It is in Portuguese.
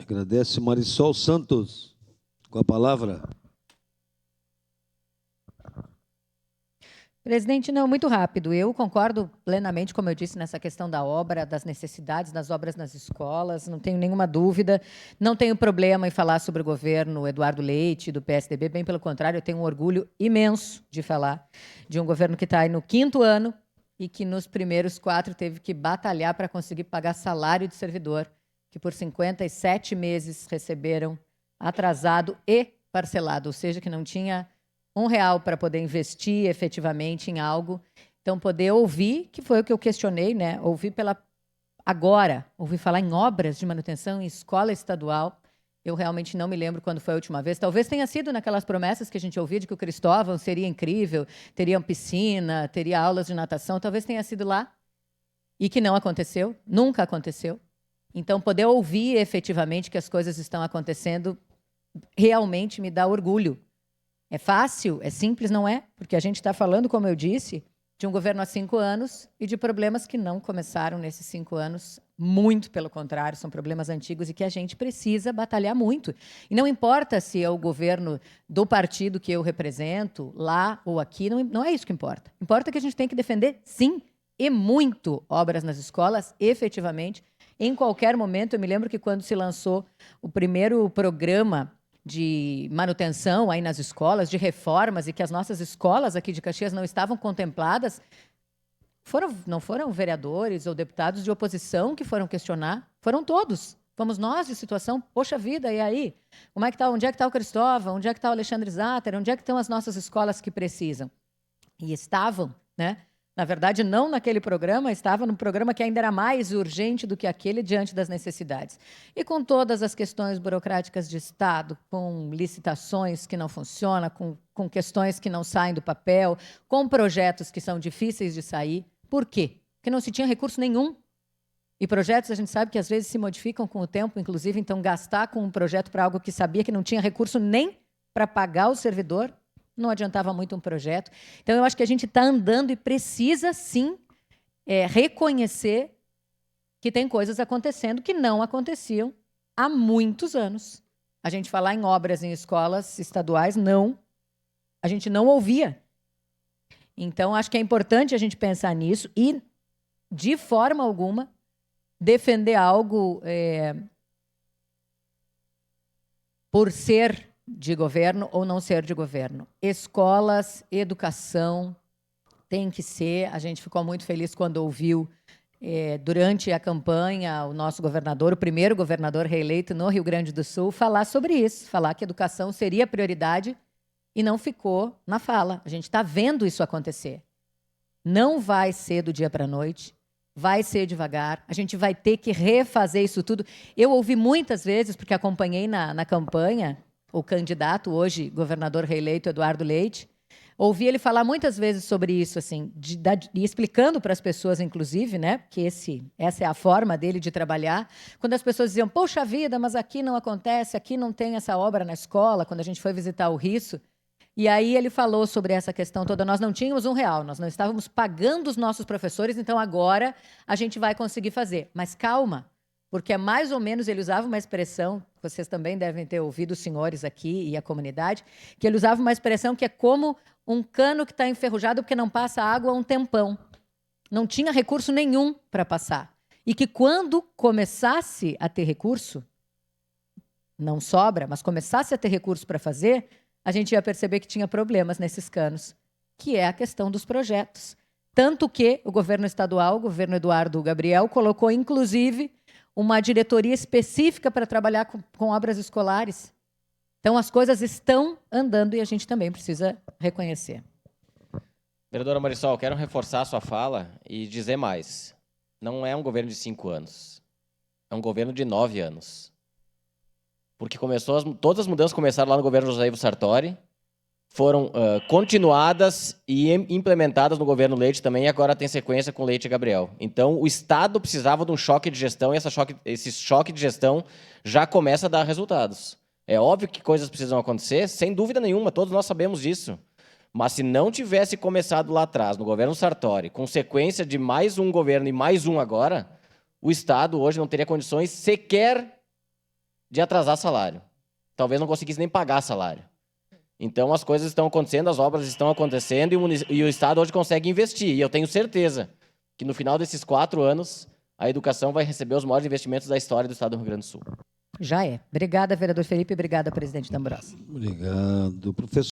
Agradece Marisol Santos, com a palavra. Presidente, não, muito rápido. Eu concordo plenamente, como eu disse, nessa questão da obra, das necessidades das obras nas escolas, não tenho nenhuma dúvida. Não tenho problema em falar sobre o governo Eduardo Leite, do PSDB, bem pelo contrário, eu tenho um orgulho imenso de falar de um governo que está aí no 5º ano e que nos primeiros 4 teve que batalhar para conseguir pagar salário de servidor, que por 57 meses receberam atrasado e parcelado, ou seja, que não tinha R$1 para poder investir efetivamente em algo. Então, poder ouvir, que foi o que eu questionei, né? Ouvir ouvir falar em obras de manutenção em escola estadual. Eu realmente não me lembro quando foi a última vez. Talvez tenha sido naquelas promessas que a gente ouvia de que o Cristóvão seria incrível, teria piscina, teria aulas de natação. Talvez tenha sido lá e que não aconteceu, nunca aconteceu. Então, poder ouvir efetivamente que as coisas estão acontecendo realmente me dá orgulho. É fácil? É simples? Não é? Porque a gente está falando, como eu disse, de um governo há 5 anos e de problemas que não começaram nesses 5 anos. Muito pelo contrário, são problemas antigos e que a gente precisa batalhar muito. E não importa se é o governo do partido que eu represento, lá ou aqui, não é isso que importa. Importa que a gente tem que defender, sim, e muito, obras nas escolas, efetivamente. Em qualquer momento, eu me lembro que quando se lançou o primeiro programa de manutenção aí nas escolas, de reformas, e que as nossas escolas aqui de Caxias não estavam contempladas, não foram vereadores ou deputados de oposição que foram questionar, foram todos. Fomos nós de situação, poxa vida, e aí? Como é que tá, onde é que está o Cristóvão? Onde é que está o Alexandre Zatter? Onde é que estão as nossas escolas que precisam? E estavam, né? Na verdade, não naquele programa, estava num programa que ainda era mais urgente do que aquele diante das necessidades. E com todas as questões burocráticas de Estado, com licitações que não funcionam, com questões que não saem do papel, com projetos que são difíceis de sair. Por quê? Porque não se tinha recurso nenhum. E projetos a gente sabe que às vezes se modificam com o tempo, inclusive, então gastar com um projeto para algo que sabia que não tinha recurso nem para pagar o servidor, não adiantava muito um projeto. Então, eu acho que a gente está andando e precisa, sim, reconhecer que tem coisas acontecendo que não aconteciam há muitos anos. A gente falar em obras em escolas estaduais, a gente não ouvia. Então, acho que é importante a gente pensar nisso e, de forma alguma, defender algo por ser de governo ou não ser de governo. Escolas, educação, tem que ser. A gente ficou muito feliz quando ouviu, durante a campanha, o nosso governador, o primeiro governador reeleito no Rio Grande do Sul, falar sobre isso, falar que educação seria prioridade e não ficou na fala. A gente está vendo isso acontecer. Não vai ser do dia para a noite, vai ser devagar, a gente vai ter que refazer isso tudo. Eu ouvi muitas vezes, porque acompanhei na campanha, o candidato, hoje governador reeleito, Eduardo Leite, ouvi ele falar muitas vezes sobre isso, assim, e explicando para as pessoas, inclusive, né, que essa é a forma dele de trabalhar, quando as pessoas diziam, poxa vida, mas aqui não acontece, aqui não tem essa obra na escola, quando a gente foi visitar o Risso, e aí ele falou sobre essa questão toda, nós não tínhamos R$1, nós não estávamos pagando os nossos professores, então agora a gente vai conseguir fazer. Mas calma, porque é mais ou menos, ele usava uma expressão, vocês também devem ter ouvido os senhores aqui e a comunidade, que ele usava uma expressão que é como um cano que está enferrujado porque não passa água há um tempão. Não tinha recurso nenhum para passar. E que quando começasse a ter recurso, não sobra, mas começasse a ter recurso para fazer, a gente ia perceber que tinha problemas nesses canos, que é a questão dos projetos. Tanto que o governo estadual, o governo Eduardo Gabriel, colocou, inclusive, uma diretoria específica para trabalhar com obras escolares. Então, as coisas estão andando e a gente também precisa reconhecer. Vereadora Marisol, quero reforçar a sua fala e dizer mais. Não é um governo de 5 anos. É um governo de 9 anos. Porque todas as mudanças começaram lá no governo José Ivo Sartori, foram continuadas e implementadas no governo Leite também, e agora tem sequência com Leite e Gabriel. Então, o Estado precisava de um choque de gestão, e esse choque de gestão já começa a dar resultados. É óbvio que coisas precisam acontecer, sem dúvida nenhuma, todos nós sabemos disso. Mas se não tivesse começado lá atrás, no governo Sartori, com sequência de mais um governo e mais um agora, o Estado hoje não teria condições sequer de atrasar salário. Talvez não conseguisse nem pagar salário. Então, as coisas estão acontecendo, as obras estão acontecendo e o Estado hoje consegue investir. E eu tenho certeza que no final desses 4 anos, a educação vai receber os maiores investimentos da história do Estado do Rio Grande do Sul. Já é. Obrigada, vereador Felipe. Obrigada, presidente D'Ambrosi. Obrigado. Professor.